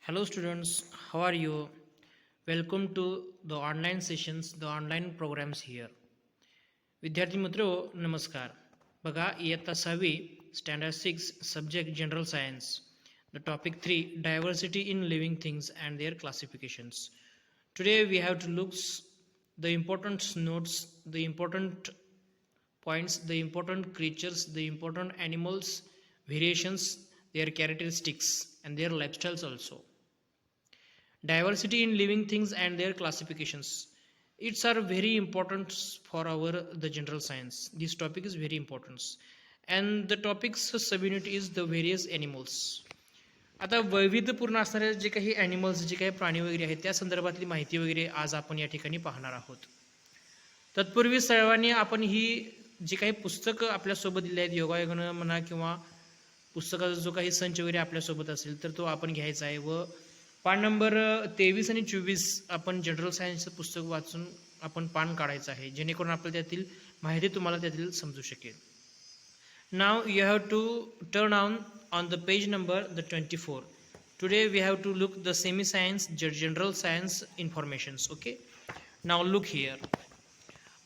Hello students, how are you? Welcome to the online sessions, the online programs here. विद्यार्थी मित्रो नमस्कार. बघा इयत्ता 6वी standard 6 subject general science. The topic 3 diversity in living things and their classifications. Today we have to look the important notes, the important points, the important creatures, the important animals, variations, their characteristics and their lifestyles also. Diversity in living things and their classifications, it's are very important for our the general science. This topic is very important and the topic's subunit is the various animals. आता वैविध्यपूर्ण असणारे जे काही animals जे काही प्राणी वगैरे आहेत त्या संदर्भातली माहिती वगैरे आज आपण या ठिकाणी पाहणार आहोत. तत्पूर्वी सर्वांनी आपण ही जी काही पुस्तकं आपल्यासोबत दिली आहेत योगायोगन म्हणा किंवा पुस्तकाचा जो काही संच वगैरे आपल्यासोबत असेल तर तो आपण घ्यायचा आहे व पान नंबर 23 आणि 24 आपण जनरल सायन्सचं पुस्तक वाचून आपण पान काढायचं आहे जेणेकरून आपल्याला त्यातील माहिती तुम्हाला त्यातील समजू शकेल. Now you have to turn on the page number the 24. Today we have to look the semi science general science informations. Okay, now look here.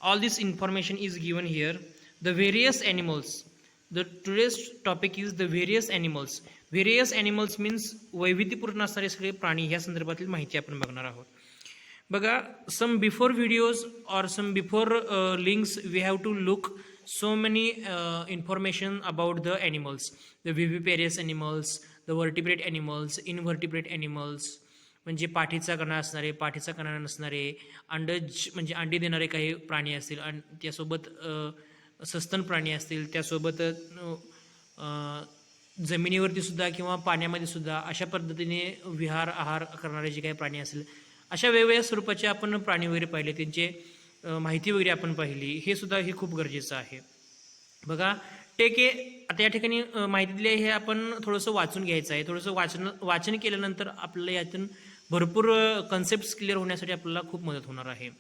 All this information is given here. The various animals. The today's topic is the various animals. Various animals means वैविध्यपूर्ण असणारे सगळे प्राणी ह्या संदर्भातील माहिती आपण बघणार आहोत. बघा, some before videos or some before links we have to look so many information about the animals. The viviparous animals, the vertebrate animals, invertebrate animals. म्हणजे पाठीचा कणा असणारे, पाठीचा कणा नसणारे, अंडज म्हणजे अंडी देणारे काही प्राणी असतील आणि त्यासोबत सस्तन प्राणी असतील, त्यासोबत जमिनीवरती सुद्धा किंवा पाण्यामध्ये सुद्धा अशा पद्धतीने विहार आहार करणारे जे काही प्राणी असतील अशा वेगवेगळ्या स्वरूपाचे आपण प्राणी वगैरे पाहिले, त्यांचे माहिती वगैरे आपण पाहिली. हे सुद्धा हे खूप गरजेचं आहे. बघा, टेके आता या ठिकाणी माहिती दिली आहे हे आपण थोडंसं वाचून घ्यायचं आहे. थोडंसं वाचन केल्यानंतर आपल्याला यातून भरपूर कन्सेप्ट क्लिअर होण्यासाठी आपल्याला खूप मदत होणार आहे.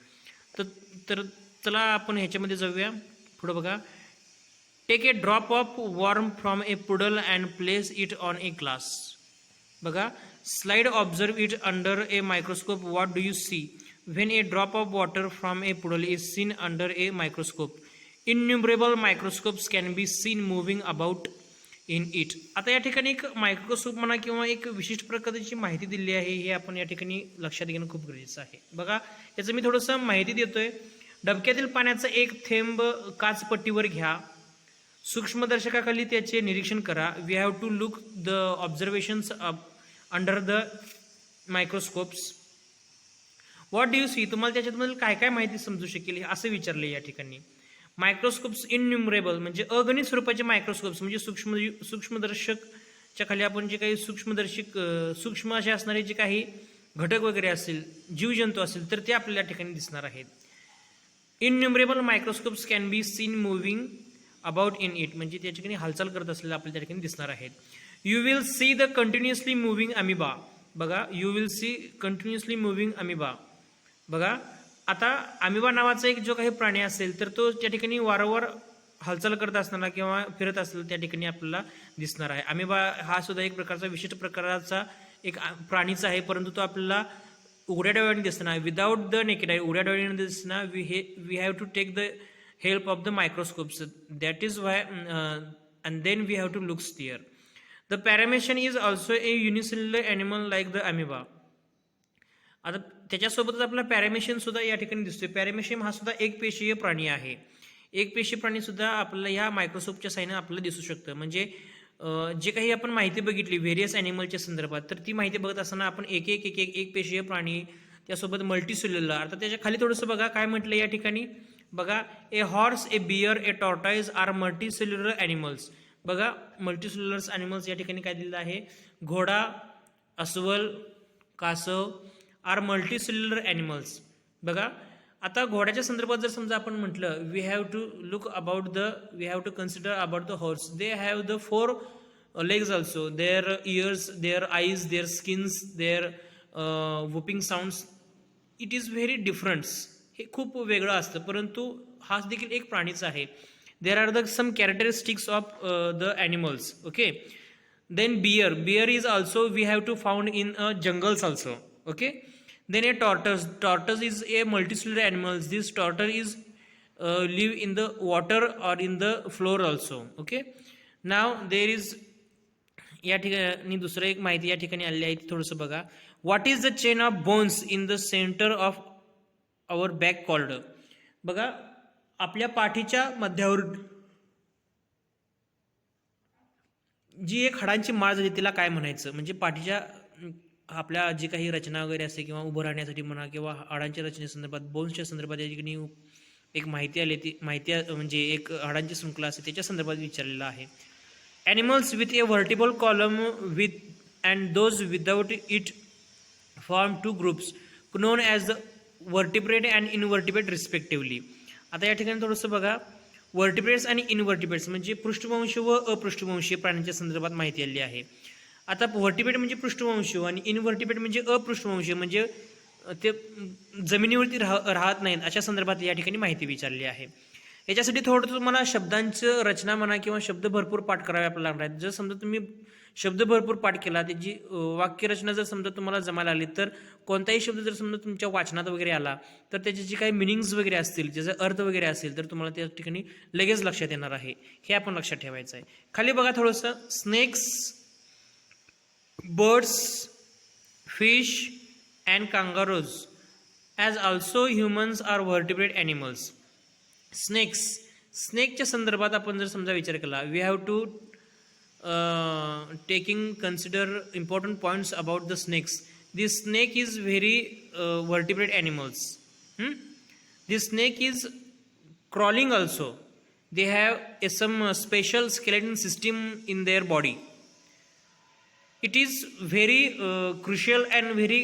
तर चला आपण ह्याच्यामध्ये जाऊया. पुढं बघा, take a drop of warm from a puddle and place it on a glass. बघा, slide observe it under a microscope. What do you see when a drop of water from a puddle is seen under a microscope? Innumerable microscopes can be seen moving about in it. आता या ठिकाणी एक microscope म्हणा किंवा एक विशिष्ट प्रकारची माहिती दिली आहे हे आपण या ठिकाणी लक्षात घेणं खूप गरजेचं आहे. बघा, याचं मी थोडंसं माहिती देतोय. डबक्यातील पाण्याचा एक थेंब काचपट्टीवर घ्या, सूक्ष्मदर्शकाखाली त्याचे निरीक्षण करा. We have to look the observations under the microscopes. What do you see? तुम्हाला त्याच्यातमधील काय काय माहिती समजू शकेल असं विचारले या ठिकाणी. मायक्रोस्कोप्स इनन्युमरेबल म्हणजे अगणित स्वरूपाचे मायक्रोस्कोप्स म्हणजे सूक्ष्मदर्शकच्या खाली आपण जे काही सूक्ष्म असे असणारे जे काही घटक वगैरे असतील, जीवजंतू असतील तर ते आपल्याला ठिकाणी दिसणार आहेत. Innumerable microscopes can be seen moving about in it म्हणजे त्या ठिकाणी हालचाल करत असलेल्या आपल्या त्या ठिकाणी दिसणार आहेत. You will see the continuously moving amoeba. बघा, you will see continuously moving amoeba. बघा, आता अमिबा नावाचा एक जो काही प्राणी असेल तर तो त्या ठिकाणी वारंवार हालचाल करत असताना किंवा फिरत असेल त्या ठिकाणी आपल्याला दिसणार आहे. अमिबा हा सुद्धा एक प्रकारचा विशिष्ट प्रकाराचा एक प्राणीचा आहे, परंतु तो आपल्याला उघड्या डोळ्यांनी दिसणार, विदाउट द नेकेड आय, उघड्या डोळ्यांनी दिसणार. We have to take the help of the microscopes. That is why and then we have to look stare. The paramecium is also a unicellular animal like the amoeba. आता त्याच्यासोबतच आपला पॅरामेशियन सुद्धा या ठिकाणी दिसतोय. पॅरामेशियम हा सुद्धा एक पेशीय प्राणी आहे. एक पेशी प्राणी सुद्धा आपल्याला ह्या मायक्रोस्कोपच्या साहाय्याने आपल्याला दिसू शकतं. म्हणजे जे काही आपण माहिती बघितली व्हेरियस ॲनिमलच्या संदर्भात तर ती माहिती बघत असताना आपण एक पेशीय प्राणी त्यासोबत मल्टीसेल्युलर. आता त्याच्या खाली थोडंसं बघा काय म्हटलं या ठिकाणी. बघा, ए horse, a bear, A tortoise R multicellular animals. बघा, मल्टीसेल्युलर ॲनिमल्स या ठिकाणी काय दिलेलं आहे. घोडा, अस्वल, कासव आर मल्टीसेल्युलर ॲनिमल्स. बघा, आता घोड्याच्या संदर्भात जर समजा आपण म्हटलं we have to look about we have to consider about the horse. They have the 4 legs also, their ears, their eyes, their skins, their whooping sounds. It is very difference. हे खूप वेगळं असतं, परंतु हा देखील एक प्राणीच आहे. There are the some characteristics of the animals. Okay, Then bear is also we have to found in jungles also. Okay. Then a tortoise is a multicellular animal. This tortoise is live in the water or in the floor also. Okay. Now there is या ठिकाणी दुसरं एक माहिती या ठिकाणी आलेली आहे थोडंसं बघा. What is the chain of bones in the centre of our back called. बघा आपल्या पाठीच्या मध्यावर जी एक हाडांची माळ झाली तिला काय म्हणायचं, म्हणजे पाठीच्या आपल्या जी काही रचना वगैरे असते किंवा उभं राहण्यासाठी म्हणा किंवा हाडांच्या रचनेसंदर्भात बोन्सच्या संदर्भात या ठिकाणी एक माहिती आली. ती माहिती म्हणजे एक हाडांची शृंखला असते त्याच्या संदर्भात विचारलेलं आहे. Animals with a vertebral column with and those without it form two groups known as the vertebrate and invertebrate respectively. आता या ठिकाणी थोडंसं बघा वर्टिब्रेट्स आणि इनवर्टिब्रेट्स म्हणजे पृष्ठवंशी व अपृष्ठवंशीय प्राण्यांच्या संदर्भात माहिती आली आहे. आता वर्टिब्रेट म्हणजे पृष्ठवंशी आणि इनवर्टिब्रेट म्हणजे अपृष्ठवंशी म्हणजे ते जमिनीवरती राहत नाहीत अशा संदर्भात या ठिकाणी माहिती विचारली आहे. याच्यासाठी थोडं तुम्हाला शब्दांचं रचना म्हणा किंवा शब्द भरपूर पाठ करावे आपल्याला लागणार आहेत. जर समजा तुम्ही शब्द भरपूर पाठ केला त्याची वाक्यरचना जर समजा तुम्हाला जमायला आली तर कोणताही शब्द जर समजा तुमच्या वाचनात वगैरे आला तर त्याचे जे काही मिनिंग्स वगैरे असतील ज्याचा अर्थ वगैरे असेल तर तुम्हाला त्या ठिकाणी लगेच लक्षात येणार आहे. हे आपण लक्षात ठेवायचं आहे. खाली बघा थोडंसं snakes, birds, fish and kangaroos as also humans are vertebrate animals. स्नेकच्या संदर्भात आपण जर समजा विचार केला we have to taking consider important points about the snakes. This snake is very vertebrate animals. This snake is crawling also. They have some special skeleton system in their body. It is very crucial and very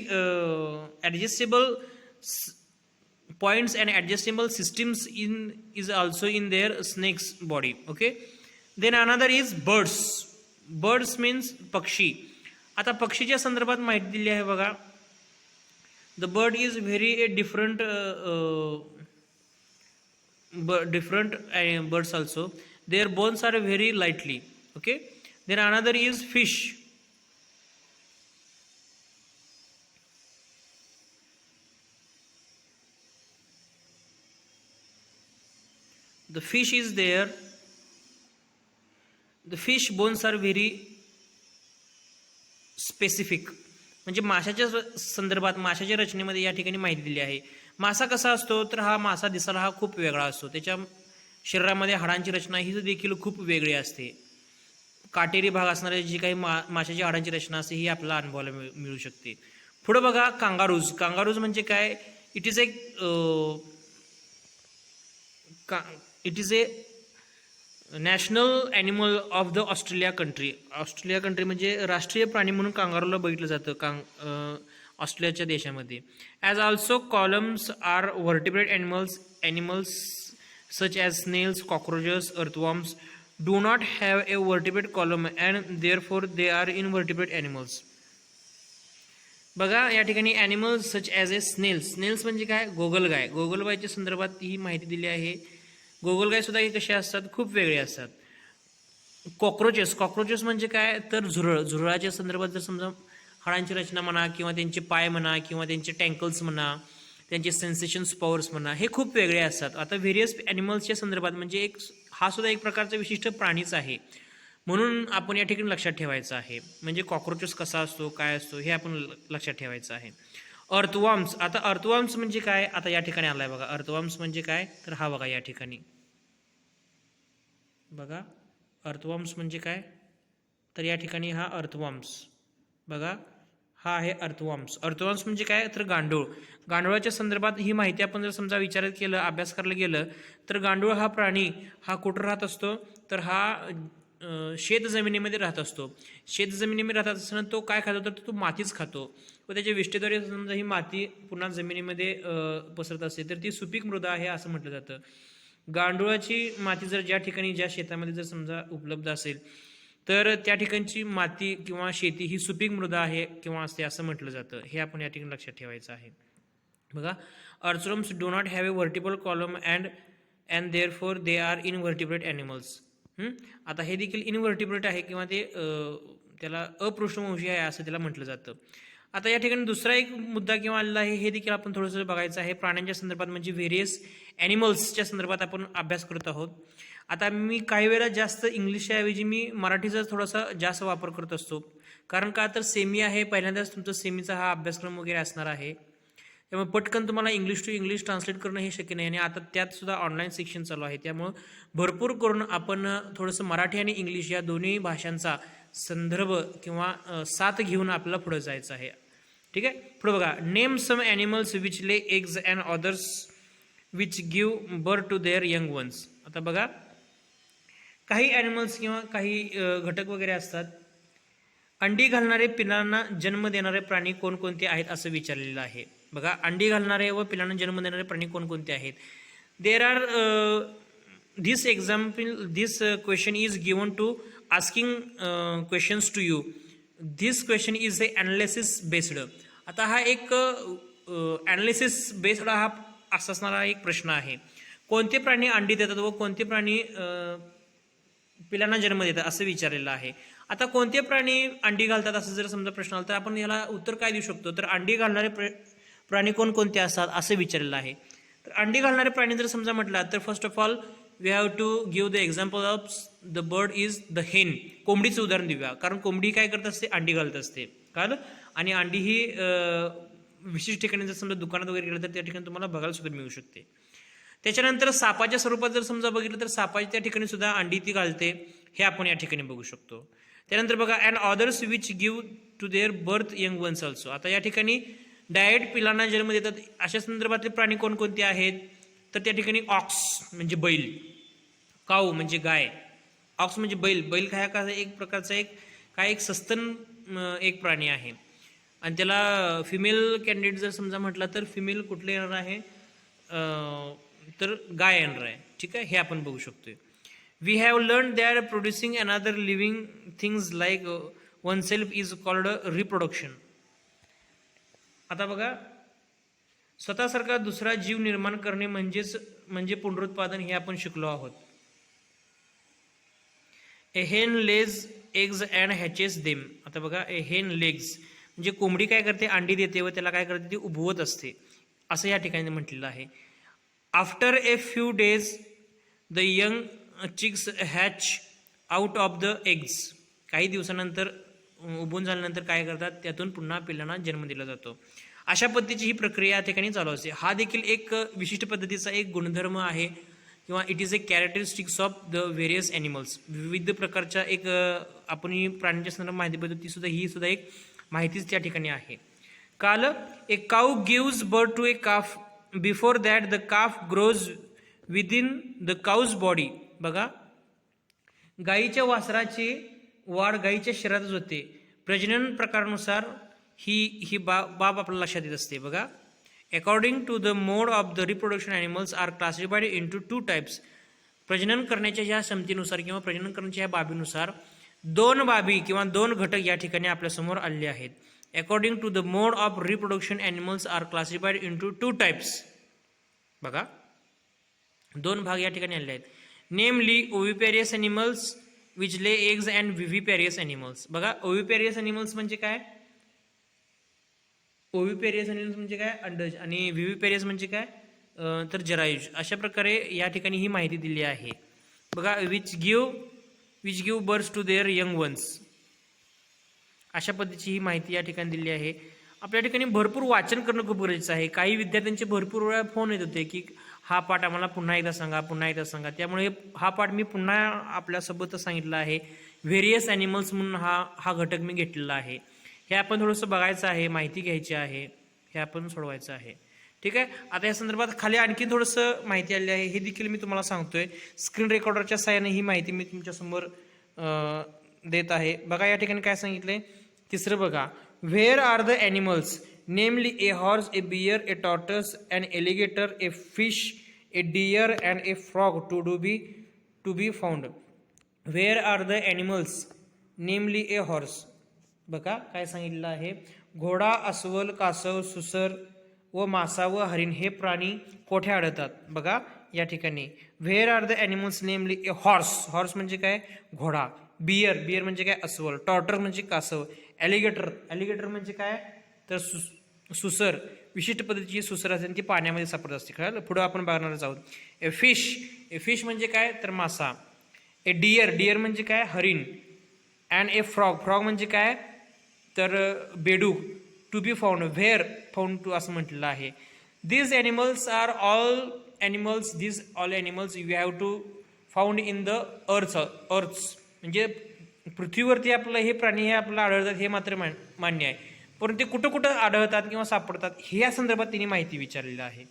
adjustable points and adjustable systems is also in their snake's body. Okay. Then another is birds. Birds means पक्षी. आता पक्षीच्या संदर्भात माहिती दिली आहे बघा. The bird is very different birds also. Their bones are very lightly. Okay. Then another is fish. The fish is there. The fish bones are very specific. म्हणजे माशाच्या संदर्भात माशाच्या रचनेमध्ये या ठिकाणी माहिती दिली आहे. मासा कसा असतो तर हा मासा दिसायला हा खूप वेगळा असतो. त्याच्या शरीरामध्ये हाडांची रचना ही देखील खूप वेगळी असते. काटेरी भाग असणारे जी काही माशाची हाडांची रचना असते ही आपल्याला अनुभवायला मिळू शकते. पुढे बघा कांगारूज. कांगारूज म्हणजे काय? It is a national animal of the Australia country. Australia country म्हणजे राष्ट्रीय प्राणी म्हणून कांगारूला बघितलं जातं ऑस्ट्रेलियाच्या देशामध्ये. As also columns are vertebrate animals such as snails, cockroaches, earthworms do not have a vertebrate column and therefore they are invertebrate animals. बघा या ठिकाणी animals such as a snails म्हणजे काय? गोगलगाय. गोगलगायच्या संदर्भात ही माहिती दिली आहे. गोगलगाय सुद्धा हे कसे असतात? खूप वेगळे असतात. कॉक्रोचेस म्हणजे काय? तर झुरळाच्या संदर्भात जर समजा हाडांची रचना म्हणा किंवा त्यांचे पाय म्हणा किंवा त्यांचे टँकल्स म्हणा त्यांचे सेन्सेशन्स पॉवर्स म्हणा हे खूप वेगळे असतात. आता व्हेरियस ॲनिमल्सच्या संदर्भात म्हणजे हा सुद्धा एक प्रकारचा विशिष्ट प्राणीच आहे म्हणून आपण या ठिकाणी लक्षात ठेवायचं आहे. म्हणजे कॉक्रोचेस कसा असतो काय असतो हे आपण लक्षात ठेवायचं आहे. अर्थवॉर्म्स. आता अर्थवॉर्म्स म्हणजे काय? आता या ठिकाणी आलाय बघा. अर्थवॉर्म्स म्हणजे काय? तर हा बघा या ठिकाणी बघा. अर्थवॉर्म्स म्हणजे काय? तर या ठिकाणी हा अर्थवॉर्म्स बघा हा आहे अर्थवॉर्म्स. अर्थवॉर्म्स म्हणजे काय? तर गांडूळ. गांडुळाच्या संदर्भात ही माहिती आपण जर समजा विचारात केलं अभ्यास करायला गेलं तर गांडूळ हा प्राणी हा कुठं राहत असतो तर हा शेत जमिनीमध्ये राहत असतो. शेत जमिनीमध्ये राहत असताना तो काय खातो तर तो मातीच खातो व त्याच्या विष्ठेद्वारे समजा ही माती पुन्हा जमिनीमध्ये पसरत असते तर ती सुपीक मृदा आहे असं म्हटलं जातं. गांडुळाची माती जर ज्या शेतामध्ये जर समजा उपलब्ध असेल तर त्या ठिकाणची माती किंवा शेती ही सुपीक मृदा आहे किंवा असते असं म्हटलं जातं. हे आपण या ठिकाणी लक्षात ठेवायचं आहे. बघा earthworms do not have a vertebral column and therefore they are invertebrate animals. आता हे देखील इनव्हर्टिब्रेट आहे किंवा त्याला अपृष्ठवंशी आहे असं त्याला म्हटलं जातं. आता या ठिकाणी दुसरा एक मुद्दा किंवा आलेला आहे, हे देखील आपण थोडंसं बघायचं आहे. प्राण्यांच्या संदर्भात म्हणजे व्हेरियस ॲनिमल्सच्या संदर्भात आपण अभ्यास करत आहोत. आता मी काही वेळेला जास्त इंग्लिशच्या ऐवजी मी मराठीचा थोडासा जास्त वापर करत असतो. कारण का तर सेमी आहे, पहिल्यांदाच तुमचा सेमीचा हा अभ्यासक्रम वगैरे असणार आहे. त्यामुळे पटकन तुम्हाला इंग्लिश टू इंग्लिश ट्रान्सलेट करणं हे शक्य नाही आणि आता त्यात सुद्धा ऑनलाईन शिक्षण चालू आहे. त्यामुळं भरपूर करून आपण थोडंसं मराठी आणि इंग्लिश या दोन्ही भाषांचा संदर्भ किंवा साथ घेऊन आपल्याला पुढे जायचं आहे. ठीक आहे, पुढे बघा. Name some animals which lay eggs and others which give birth to their young ones. आता बघा, काही ॲनिमल्स किंवा काही घटक वगैरे असतात. अंडी घालणारे पिलांना जन्म देणारे प्राणी कोणकोणते आहेत असं विचारलेलं आहे. बघा, अंडी घालणारे व पिलांना जन्म देणारे प्राणी कोणकोणते आहेत. There are this example this question is given to asking questions to you. This question is a analysis based. आता हा एक ॲनालिसिस बेस्ड हा असणारा एक प्रश्न आहे. कोणते प्राणी अंडी देतात व कोणते प्राणी पिलांना जन्म देतात असं विचारलेलं आहे. आता कोणते प्राणी अंडी घालतात असं जर समजा प्रश्न आला तर आपण याला उत्तर काय देऊ शकतो, तर अंडी घालणारे प्राणी कोणकोणते असतात असं विचारलेलं आहे. तर अंडी घालणारे प्राणी जर समजा म्हटला तर first of all we have to give the example of the bird is the hen. कोंबडीचं उदाहरण देऊया, कारण कोंबडी काय करत असते, अंडी घालत असते. कारण आणि अंडी ही विशिष्ट ठिकाणी जर समजा दुकानात वगैरे गेलं तर त्या ठिकाणी तुम्हाला बघायला सुद्धा मिळू शकते. त्याच्यानंतर सापाच्या स्वरूपात जर समजा बघितलं तर सापाच्या त्या ठिकाणी सुद्धा अंडी ती घालते, हे आपण या ठिकाणी बघू शकतो. त्यानंतर बघा, and others which give to their birth young ones also. आता या ठिकाणी डायरेक्ट पिलांना जन्म देतात अशा संदर्भातले प्राणी कोणकोणते आहेत, तर त्या ठिकाणी ऑक्स म्हणजे बैल, काऊ म्हणजे गाय, ऑक्स म्हणजे बैल. बैल हा एक प्रकारचा एक सस्तन एक प्राणी आहे आणि त्याला फिमेल कॅन्डिडेट जर समजा म्हटला तर फिमेल कुठले येणार आहे, तर गाय येणार आहे. ठीक आहे, हे आपण बघू शकतोय. We have learn that producing another living things like oneself is called reproduction. आता बघा, स्वतःसारखा दुसरा जीव निर्माण करणे म्हणजे पुनरुत्पादन हे आपण शिकलो आहोत. ए हेन लेज एग्ज अँड हॅचेस देम. आता बघा, ए हेन लेग्स म्हणजे कोंबडी काय करते, अंडी देते व त्याला काय करते, ती उभवत असते असं या ठिकाणी म्हटलेलं आहे. After a few days the young chicks hatch out of the eggs. काही दिवसानंतर उभून झाल्यानंतर काय करतात, त्यातून पुन्हा पिल्लांना जन्म दिला जातो. अशा पद्धतीची ही प्रक्रिया या ठिकाणी चालू असते. हा देखील एक विशिष्ट पद्धतीचा एक गुणधर्म आहे किंवा it is A characteristics of the various animals. विविध प्रकारच्या एक आपण ही प्राण्यांच्या संदर्भात माहिती बघतो, ही सुद्धा एक माहितीच त्या ठिकाणी आहे. काल a cow gives birth to a calf. Before that the calf grows within the cow's body. बघा, गाईच्या वासराची वाढ गाईच्या शरीरातच होते. प्रजनन प्रकारानुसार ही बाब आपल्याला लक्षात येत असते. बघा, according to the mode of the reproduction animals are classified into two types. प्रजनन करण्याच्या ह्या क्षमतेनुसार किंवा प्रजनन करण्याच्या ह्या बाबीनुसार दोन बाबी किंवा दोन घटक या ठिकाणी आपल्यासमोर आलेले आहेत. According to the mode of reproduction animals are classified into two types. बघा, दोन भाग या ठिकाणी आलेले आहेत. Namely oviparous animals which lay eggs and viviparous animals. बघा, ओव्हिपॅरियस ॲनिमल्स म्हणजे काय, ओव्हिपॅरियस ॲनिमल्स म्हणजे काय, अंडज, आणि व्हिव्हिपॅरियस म्हणजे काय, तर जरायुज. अशा प्रकारे या ठिकाणी ही माहिती दिली आहे. बघा, which give birth to their young ones. अशा पद्धतीची ही माहिती या ठिकाणी दिली आहे. आपल्या ठिकाणी भरपूर वाचन करणं खूप गरजेचं आहे. काही विद्यार्थ्यांचे भरपूर वेळा फोन येत होते की हा पाठ आम्हाला पुन्हा एकदा सांगा, पुन्हा एकदा सांगा. त्यामुळे हा पाठ मी पुन्हा आपल्यासोबतच सांगितला आहे. व्हेरियस ॲनिमल्स म्हणून हा घटक मी घेतलेला आहे. हे आपण थोडंसं बघायचं आहे, माहिती घ्यायची आहे, हे आपण सोडवायचं आहे. ठीक आहे, आता या संदर्भात खाली आणखी थोडंसं माहिती आली आहे, हे देखील मी तुम्हाला सांगतोय. स्क्रीन रेकॉर्डरच्या सहाय्याने ही माहिती मी तुमच्यासमोर देत आहे. बघा, या ठिकाणी काय सांगितलंय, तिसरं बघा. Where are the animals, namely a horse, a bear, a tortoise, an alligator, a fish, a deer and a frog to be found. Where are the animals, namely a horse. बघा काय सांगितलं आहे, घोडा, अस्वल, कासव, सुसर व मासा व हरिण हे प्राणी कोठे आढळतात. बघा या ठिकाणी where are the animals namely a horse. Horse म्हणजे काय, घोडा. बियर, बियर म्हणजे काय अस्वल, टॉर्टर म्हणजे कासव, ॲलिगेटर, ॲलिगेटर म्हणजे काय तर सुसर, विशिष्ट पद्धतीची सुसर असते ती पाण्यामध्ये सापडत असते. कळलं, पुढं आपण बघणारच आहोत. ए फिश, ए फिश म्हणजे काय तर मासा. ए डियर, डियर म्हणजे काय हरिण. अँड ए फ्रॉग, फ्रॉग म्हणजे काय तर बेडूक. To be found, where found to असं म्हटलेलं आहे. These animals are all animals, these all animals you have to found in the earths. म्हणजे पृथ्वीवरती आपलं हे प्राणी हे आपल्याला आढळतात हे मात्र मान्य आहे, परंतु ते कुठं कुठं आढळतात किंवा सापडतात हे या संदर्भात त्यांनी माहिती विचारलेलं आहे.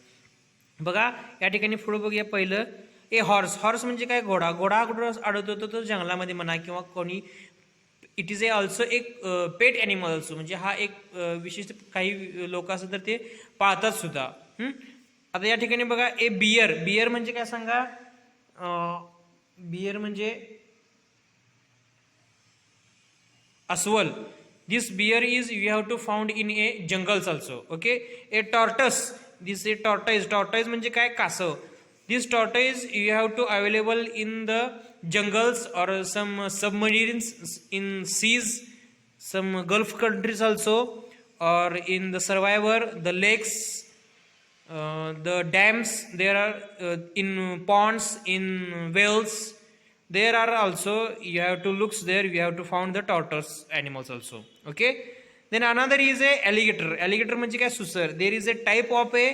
बघा या ठिकाणी पुढे बघूया. पहिलं ए हॉर्स, हॉर्स म्हणजे काय घोडा, घोडा कुठं आढळतो तो जंगलामध्ये म्हणा किंवा कोणी. इट इज ए ऑल्सो एक पेट ॲनिमल ऑल्सो, म्हणजे हा एक विशिष्ट काही लोक असतात तर ते पाळतात सुद्धा. आता या ठिकाणी बघा ए बियर, बियर म्हणजे काय सांगा. बियर म्हणजे अस्वल. This bear is you have to found in a jungles also. Okay. A tortoise, this a tortoise, tortoise म्हणजे काय कासव. This tortoise you have to available in the jungles और some submarines in seas, some gulf countries also, or in the survivor the lakes, the dams, there are in ponds, in wells, there are also you have to look there, you have to found the tortoise animals also. Okay. Then another is a alligator, alligator म्हणजे काय सुसर. there is a type of a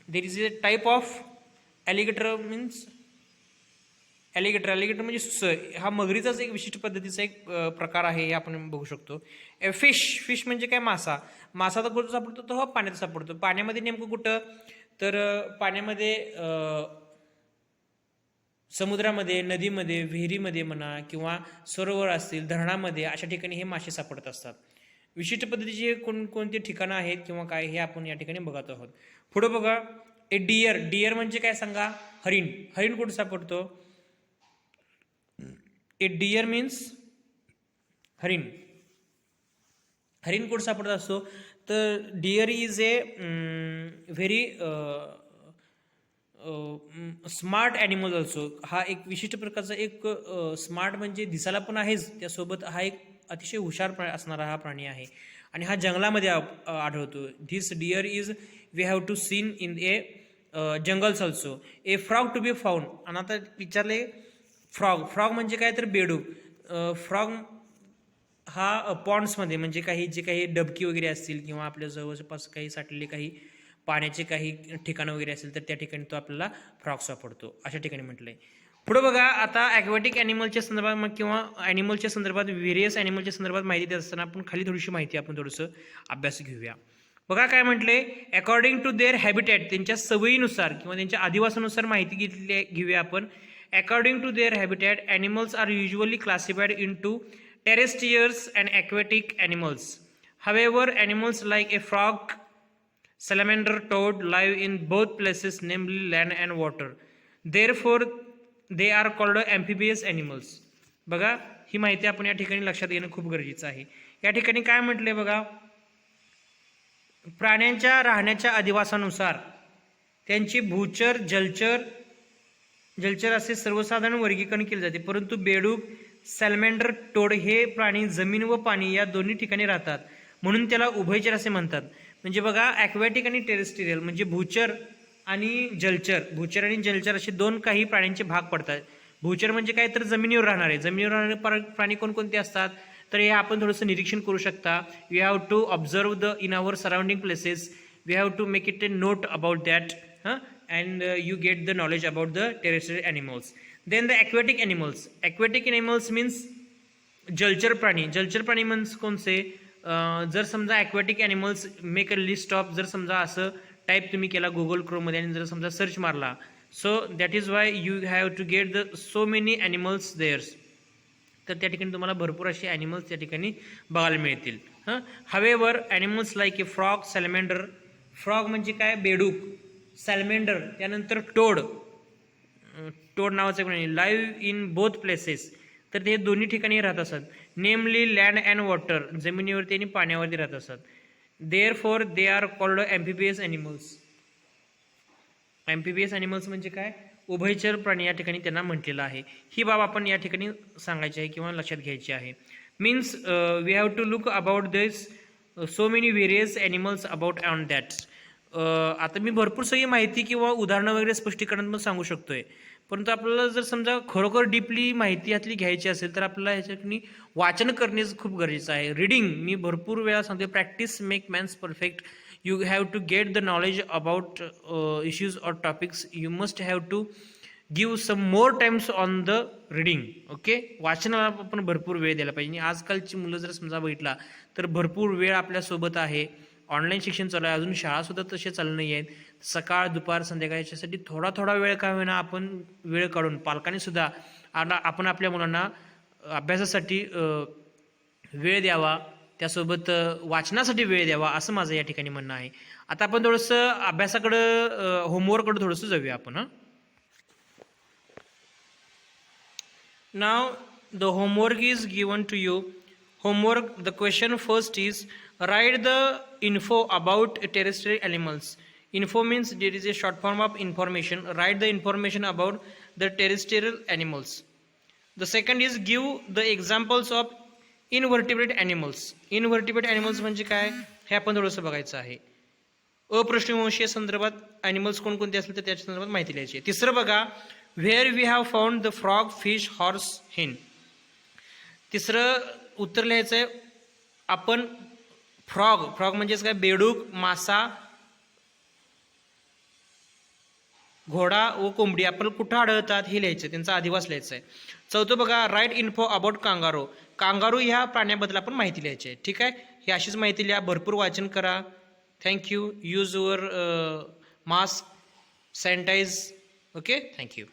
there is a type of alligator means ॲलिगेटर, ॲलिगेटर म्हणजे सुसर, हा मगरीचाच एक विशिष्ट पद्धतीचा एक प्रकार आहे हे आपण बघू शकतो. फिश, फिश म्हणजे काय मासा, मासा तर कुठं सापडतो तो पाण्यात सापडतो. पाण्यामध्ये नेमकं कुठं तर पाण्यामध्ये समुद्रामध्ये, नदीमध्ये, विहिरीमध्ये म्हणा किंवा सरोवर असतील, धरणामध्ये, अशा ठिकाणी हे मासे सापडत असतात. विशिष्ट पद्धतीचे कोणकोणती ठिकाणं आहेत किंवा काय हे आपण या ठिकाणी बघत आहोत. पुढं बघा ए डियर, डियर म्हणजे काय सांगा हरिण, हरिण कुठं सापडतो. ए डियर मीन्स हरिण, हरिण कुठं सापडत असतो तर deer is a very smart animal also. हा एक विशिष्ट प्रकारचा एक स्मार्ट म्हणजे दिसायला पण आहेच, त्यासोबत हा एक अतिशय हुशार असणारा हा प्राणी आहे आणि हा जंगलामध्ये आढळतो. This deer is we have to seen in a jungles also. A frog to be found, आणि आता विचारले फ्रॉग, फ्रॉग म्हणजे काय तर बेडूक. फ्रॉग हा पॉन्ड्समध्ये म्हणजे काही जे काही डबकी वगैरे असतील किंवा आपल्या जवळपास काही साठलेले काही पाण्याचे काही ठिकाणं वगैरे असेल तर त्या ठिकाणी तो आपल्याला फ्रॉग सापडतो, अशा ठिकाणी म्हटलंय. पुढे बघा आता ॲक्वॅटिक ॲनिमलच्या संदर्भात किंवा ॲनिमलच्या संदर्भात व्हेरियस ॲनिमलच्या संदर्भात माहिती देत असताना आपण खाली थोडीशी माहिती आपण थोडंसं अभ्यास घेऊया. बघा काय म्हटले, अकॉर्डिंग टू देअर हॅबिटॅट, त्यांच्या सवयीनुसार किंवा त्यांच्या आदिवासानुसार माहिती घेऊया आपण. According to their habitat, animals are usually classified into terrestrials and aquatic animals. However, animals like a frog, salamander, toad live in both places, namely land and water. Therefore, they are called amphibious animals. बघा ही माहिती आपण या ठिकाणी लक्षात घेणं खूप गरजेचं आहे. या ठिकाणी काय म्हटलंय बघा, प्राण्यांच्या राहण्याच्या अधिवासानुसार त्यांची भूचर, जलचर, जलचर असे सर्वसाधारण वर्गीकरण केले जाते, परंतु बेडूक, सॅलमेंडर, टोड हे प्राणी जमीन व पाणी या दोन्ही ठिकाणी राहतात म्हणून त्याला उभयचर असे म्हणतात. म्हणजे बघा ॲक्वॅटिक आणि टेरेस्ट्रियल म्हणजे भूचर आणि जलचर, भूचर आणि जलचर असे दोन काही प्राण्यांचे भाग पडतात. भूचर म्हणजे काय तर जमिनीवर राहणारे, जमिनीवर राहणारे प्राणी कोणकोणते असतात तर हे आपण थोडंसं निरीक्षण करू शकता. We have to observe the in our surrounding places, we have to make it a note about that and you get the knowledge about the terrestrial animals. Then the aquatic animals, aquatic animals means जलचर प्राणी, जलचर प्राणी means कोणते जर समजा aquatic animals make a list of, जर समजा असं टाईप तुम्ही केला गुगल क्रोममध्ये आणि जर समजा सर्च मारला, so that is why you have to get the so many animals there's, तर त्या ठिकाणी तुम्हाला भरपूर असे ॲनिमल्स त्या ठिकाणी बघायला मिळतील. हवेवर animals like a frog, salamander, frog म्हणजे काय बेडूक, सॅलमेंडर त्यानंतर टोड, टोड नावाचं प्राणी लाईव्ह इन बोथ प्लेसेस, तर ते दोन्ही ठिकाणी राहत असतात. नेमली लँड अँड वॉटर, जमिनीवरती आणि पाण्यावरती राहत असतात. Therefore they are called amphibious animals. Amphibious animals म्हणजे काय उभयचर प्राणी या ठिकाणी त्यांना म्हटलेलं आहे. ही बाब आपण या ठिकाणी सांगायची आहे किंवा लक्षात घ्यायची आहे. Means we have to look about this so many various animals about on that. आता मी भरपूर सगळी माहिती किंवा उदाहरणं वगैरे स्पष्टीकरण पण सांगू शकतोय, परंतु आपल्याला जर समजा खरोखर डीपली माहिती यातली घ्यायची असेल तर आपल्याला ह्याच्यातनी वाचन करणे खूप गरजेचं आहे. रीडिंग मी भरपूर वेळा सांगते, practice make mans perfect. You have to get the knowledge about issues or topics. You must have to give some more times on the reading. Okay, वाचनाला आपण भरपूर वेळ द्यायला पाहिजे. आणि आजकालची मुलं जर समजा बघितला तर भरपूर वेळ आपल्यासोबत आहे. ऑनलाईन शिक्षण चालू आहे, अजून शाळासुद्धा तसे चालू नाही आहेत. सकाळ दुपार संध्याकाळ याच्यासाठी थोडा थोडा वेळ का होईना आपण वेळ काढून पालकांनी सुद्धा आपण आपल्या मुलांना अभ्यासासाठी वेळ द्यावा, त्यासोबत वाचनासाठी वेळ द्यावा, असं माझं या ठिकाणी म्हणणं आहे. आता आपण थोडंसं अभ्यासाकडं होमवर्ककडं थोडंसं जाऊया आपण. Now the homework is given to you. Homework, the question first is write the info about terrestrial animals. Info means there is a short form of information. Write the information about the terrestrial animals. The second is give the examples of invertebrate animals. Invertebrate animals म्हणजे काय हे आपण थोडंसं बघायचं आहे. अपृष्ठवंशीय संदर्भात animals कोणकोणते असतील तर त्याच्या संदर्भात माहिती लिहायची आहे. तिसरं बघा, where we have found the frog, fish, horse, hen. तिसरं उत्तर लिहायचं आहे आपण फ्रॉग म्हणजेच काय, बेडूक, मासा, घोडा व कोंबडी आपण कुठं आढळतात हे लिहायचं, त्यांचा अधिवास लिहायचा आहे. चौथं बघा, write info about kangaroo. Kangaroo ह्या प्राण्याबद्दल आपण माहिती लिहायची आहे. ठीक आहे, ही अशीच माहिती लिहा, भरपूर वाचन करा. Thank you. Use your mask, sanitise. Okay, thank you.